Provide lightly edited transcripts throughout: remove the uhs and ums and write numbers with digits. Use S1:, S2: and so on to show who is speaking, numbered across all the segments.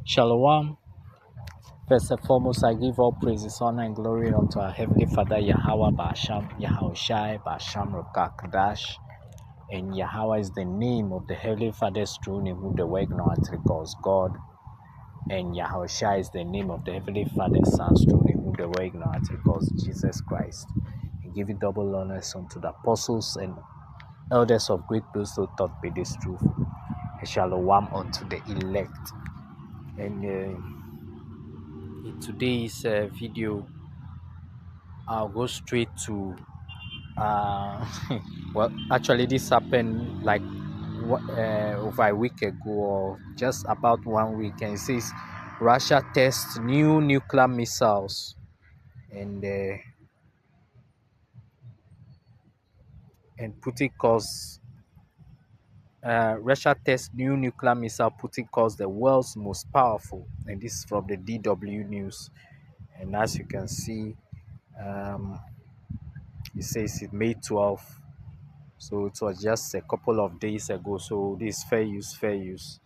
S1: Shalom. First and foremost, I give all praises, honor, and glory unto our Heavenly Father, Yahweh Basham, Yahushai, Basham, Rokakadash. And Yahweh is the name of the Heavenly Father's throne, in whom the work no one calls God. And Yahushai is the name of the Heavenly Father's Son's throne, in whom the work no one calls Jesus Christ. And give double honors unto the apostles and elders of great those who taught me this truth. And shalom unto the elect. And in today's video, I'll go straight to well, actually this happened like over a week ago, or just about 1 week, and it says Russia tests new nuclear missiles, and Putin calls Russia tests new nuclear missile. Putin calls the world's most powerful, and this is from the DW News. And as you can see, it says it May 12th. So it was just a couple of days ago. So this is fair use.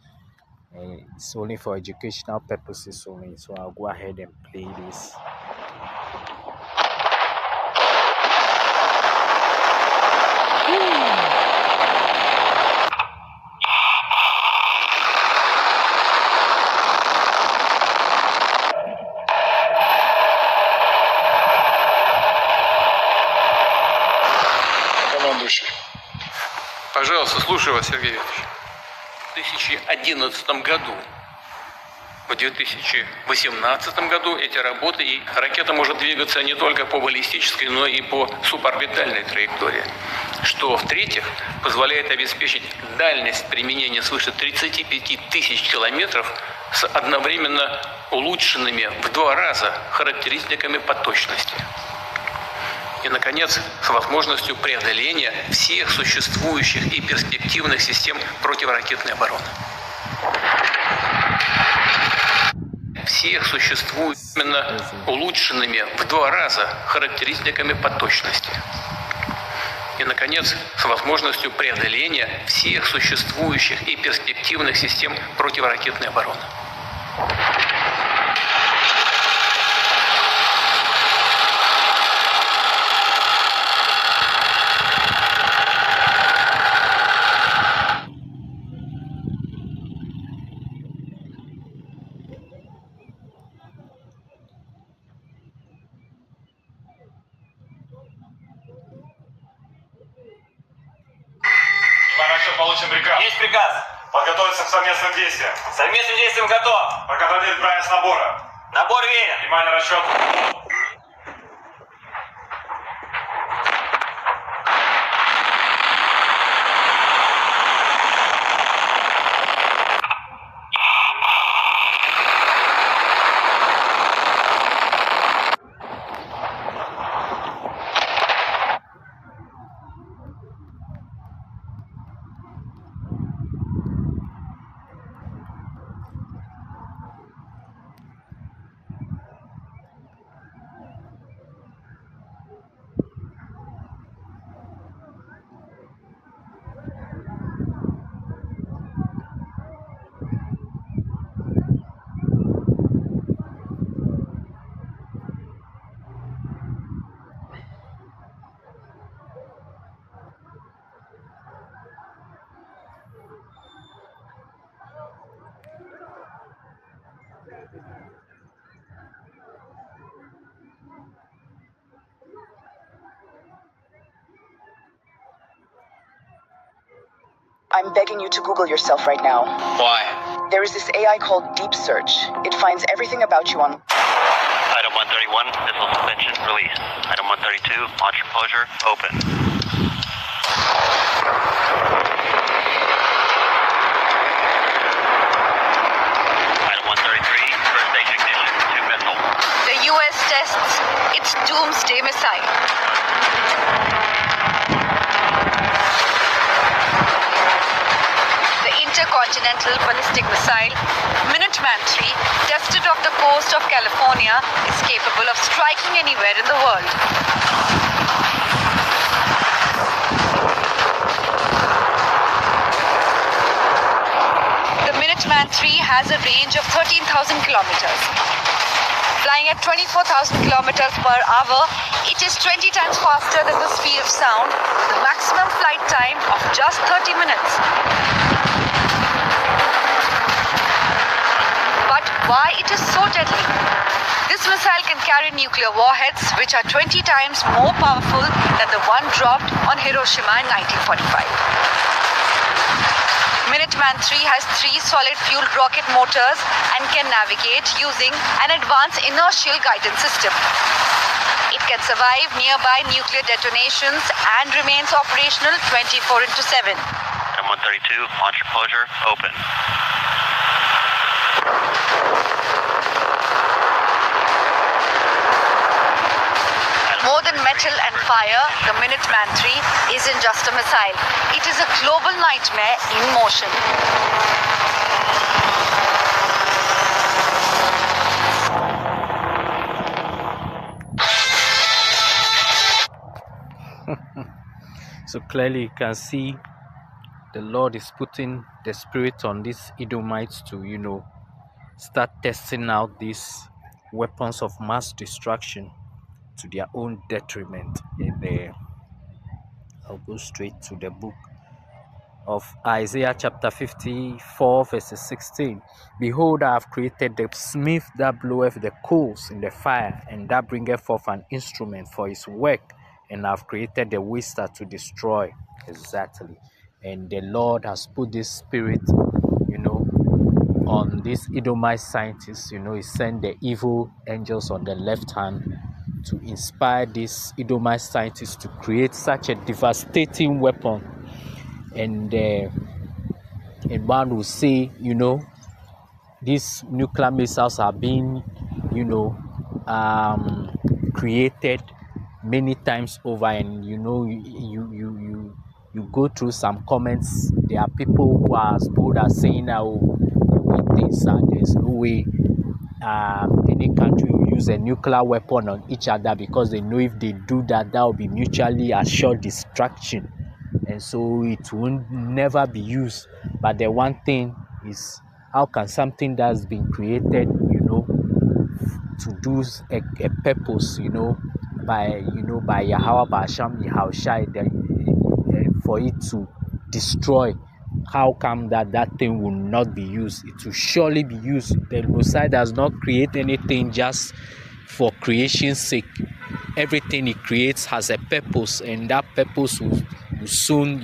S1: It's only for educational purposes only. So I'll go ahead and play this.
S2: Пожалуйста, слушаю вас, Сергей Викторович. В 2011 году, в 2018 году эти работы, и ракета может двигаться не только по баллистической, но и по суборбитальной траектории. Что, в-третьих, позволяет обеспечить дальность применения свыше 35 тысяч километров с одновременно улучшенными в 2 раза характеристиками по точности. И, наконец, с возможностью преодоления всех существующих и перспективных систем противоракетной обороны. Всех существующих именно улучшенными в 2 раза характеристиками по точности. И, наконец, с возможностью преодоления всех существующих и перспективных систем противоракетной обороны.
S3: Получен приказ.
S4: Есть приказ.
S3: Подготовиться к совместным действиям.
S4: Совместным действием готов.
S3: Проконтролировать правильность набора.
S4: Набор верен.
S3: Внимание, расчет.
S5: I'm begging you to Google yourself right now.
S4: Why?
S5: There is this AI called Deep Search. It finds everything about you on...
S6: Item 131, missile suspension, release. Item 132, launcher closure, open. Item 133, first stage ignition, 2 missiles.
S7: The U.S. tests its doomsday missile. The intercontinental ballistic missile, Minuteman III, tested off the coast of California, is capable of striking anywhere in the world. The Minuteman III has a range of 13,000 kilometers. Flying at 24,000 kilometers per hour, it is 20 times faster than the speed of sound, with a maximum flight time of just 30 minutes. But why it is so deadly? This missile can carry nuclear warheads, which are 20 times more powerful than the one dropped on Hiroshima in 1945. Minuteman III has 3 solid-fueled rocket motors and can navigate using an advanced inertial guidance system. It can survive nearby nuclear detonations and remains operational 24/7.
S6: Item 132, launcher closure, open.
S7: More than metal and fire, the Minuteman III isn't just a missile. It is a global nightmare in motion.
S1: So clearly you can see the Lord is putting the spirit on these Edomites to, start testing out these weapons of mass destruction to their own detriment. I'll go straight to the book of Isaiah chapter 54 verses 16. Behold, I have created the smith that bloweth the coals in the fire, and that bringeth forth an instrument for his work, and I have created the waster to destroy. Exactly. And the Lord has put this spirit, on these Edomite scientists. He sent the evil angels on the left hand to inspire these Edomite scientists to create such a devastating weapon. And one will say, these nuclear missiles are being, created many times over. And you go through some comments. There are people who are as bold as saying, there's no way any country will use a nuclear weapon on each other, because they know if they do that, that will be mutually assured destruction, and so it will never be used. But the one thing is, how can something that's been created, to do a purpose, by Yahweh, by Hashem, Yahushai, for it to destroy? How come that thing will not be used? It will surely be used. The Messiah does not create anything just for creation's sake. Everything he creates has a purpose, and that purpose will soon,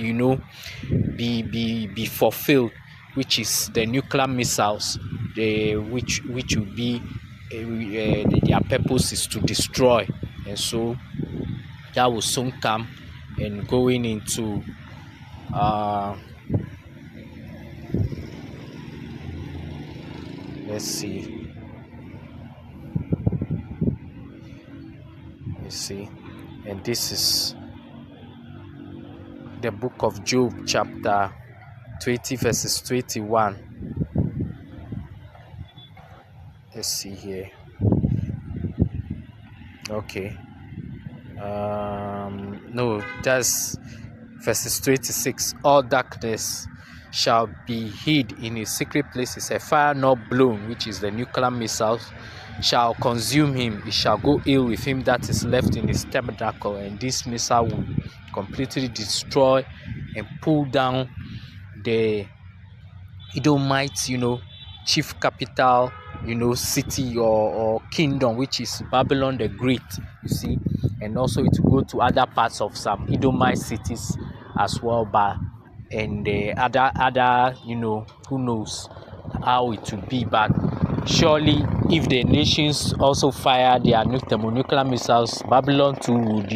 S1: be fulfilled, which is the nuclear missiles, which will be their purpose is to destroy, and so that will soon come. And going into let's see. And this is the book of Job, chapter 20, verses 21. Let's see here. Okay. No, that's verses 26. All darkness shall be hid in his secret places. A fire not blown, which is the nuclear missiles, shall consume him. It shall go ill with him that is left in his tabernacle. And this missile will completely destroy and pull down the Edomites, chief capital, city or kingdom, which is Babylon the Great, you see. And also it will go to other parts of some Edomite cities as well, but and the other who knows how it will be. But surely if the nations also fire their thermonuclear missiles, Babylon too would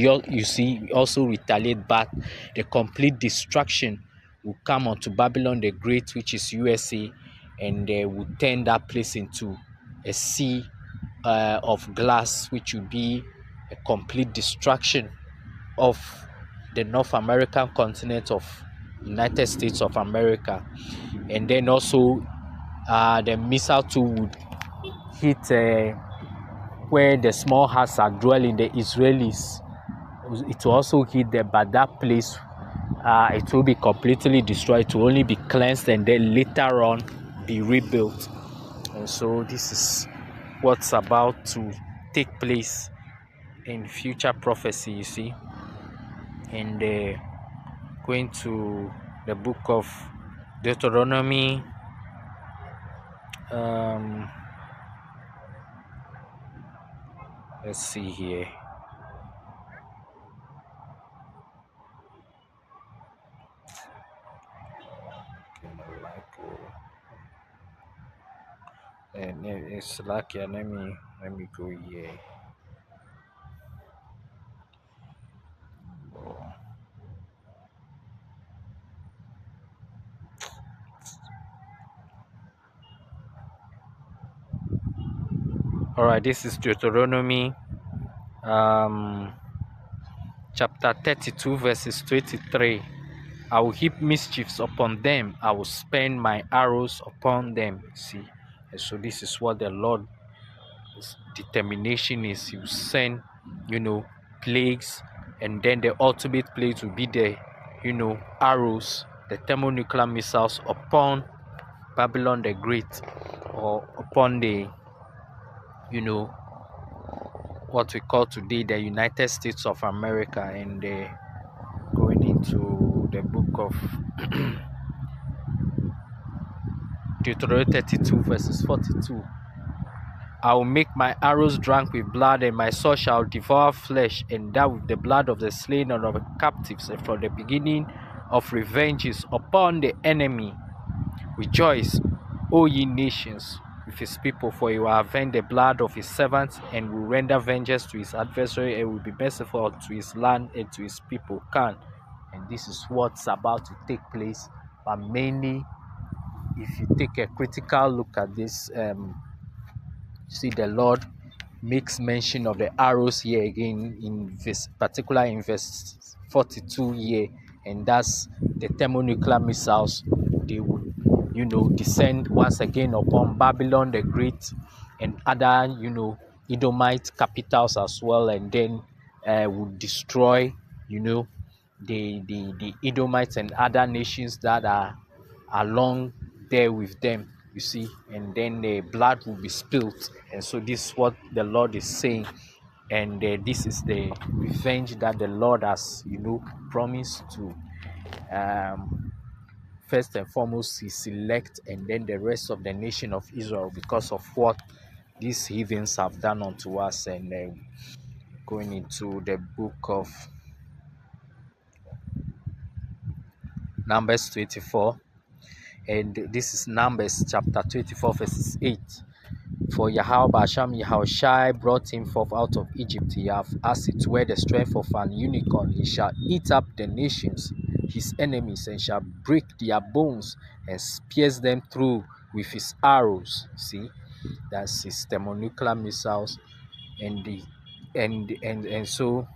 S1: also retaliate, but the complete destruction will come onto Babylon the Great, which is USA, and they will turn that place into a sea of glass, which will be a complete destruction of the North American continent of United States of America. And then also the missile too would hit where the small huts are dwelling, the Israelis. It will also hit there, but that place it will be completely destroyed. It will only be cleansed and then later on be rebuilt. And so this is what's about to take place in future prophecy, you see. And going to the book of Deuteronomy, let's see here. And it's like, let me go here. All right, this is Deuteronomy chapter 32 verses 23. I will heap mischiefs upon them, I will spend my arrows upon them. See, and so this is what the Lord's determination is. He will send, plagues, and then the ultimate plagues will be the, arrows, the thermonuclear missiles upon Babylon the Great, or upon the, what we call today the United States of America. And going into the book of Deuteronomy 32 verses 42. I will make my arrows drunk with blood, and my sword shall devour flesh, and that with the blood of the slain and of the captives, and from the beginning of revenges upon the enemy. Rejoice, O ye nations, with his people, for he will avenge the blood of his servants, and will render vengeance to his adversary, and will be merciful to his land and to his people. And this is what's about to take place. But mainly, if you take a critical look at this, see the Lord makes mention of the arrows here again in this particular in verse 42 here, and that's the thermonuclear missiles. They will, descend once again upon Babylon the Great and other, Edomite capitals as well, and then will destroy, the Edomites and other nations that are along there with them, you see, and then the blood will be spilled. And so this is what the Lord is saying, and this is the revenge that the Lord has, promised to first and foremost his elect, and then the rest of the nation of Israel, because of what these heathens have done unto us. And going into the book of Numbers 24, and this is Numbers chapter 24 verses 8. For Yahweh Basham Yahushai brought him forth out of Egypt. He hath as it were the strength of an unicorn. He shall eat up the nations, his enemies, and shall break their bones and pierce them through with his arrows. See, that's his thermonuclear missiles, and so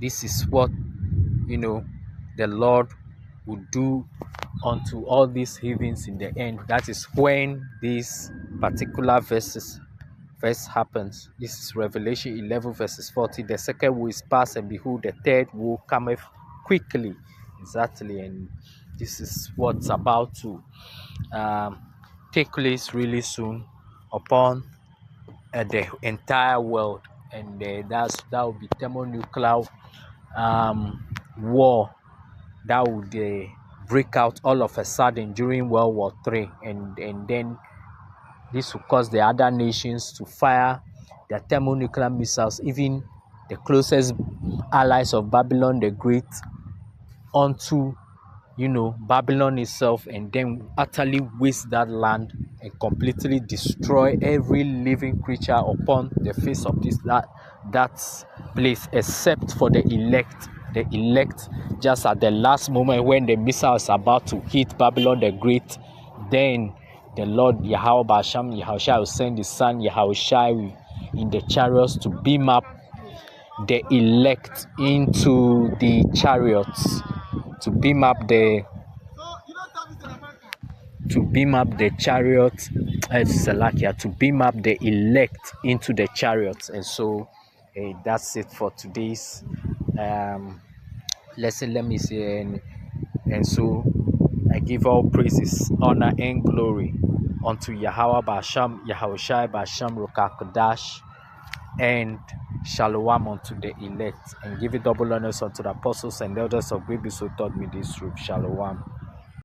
S1: this is what the Lord will do unto all these heathens in the end. That is when this particular verse happens. This is Revelation 11 verses 40. The second woe is past, and behold, the third woe cometh quickly. Exactly. And this is what's about to take place really soon upon the entire world. And that will be thermonuclear war that would break out all of a sudden during World War III, and then this will cause the other nations to fire their thermonuclear missiles, even the closest allies of Babylon the Great, onto Babylon itself, and then utterly waste that land and completely destroy every living creature upon the face of that place, except for the elect. The elect, just at the last moment when the missile is about to hit Babylon the Great, then the Lord Yahweh Basham Yahushai will send his son Yahushai in the chariots to beam up the elect into the chariots, to beam up the chariots, to beam up the elect into the chariots. And so that's it for today's lesson. Let me say, and so I give all praises, honor, and glory unto Yahweh Basham, Yahushai Basham Rukakodash, and Shalom unto the elect, and give it double honors unto the apostles and elders of Great who taught me this truth. Shalom.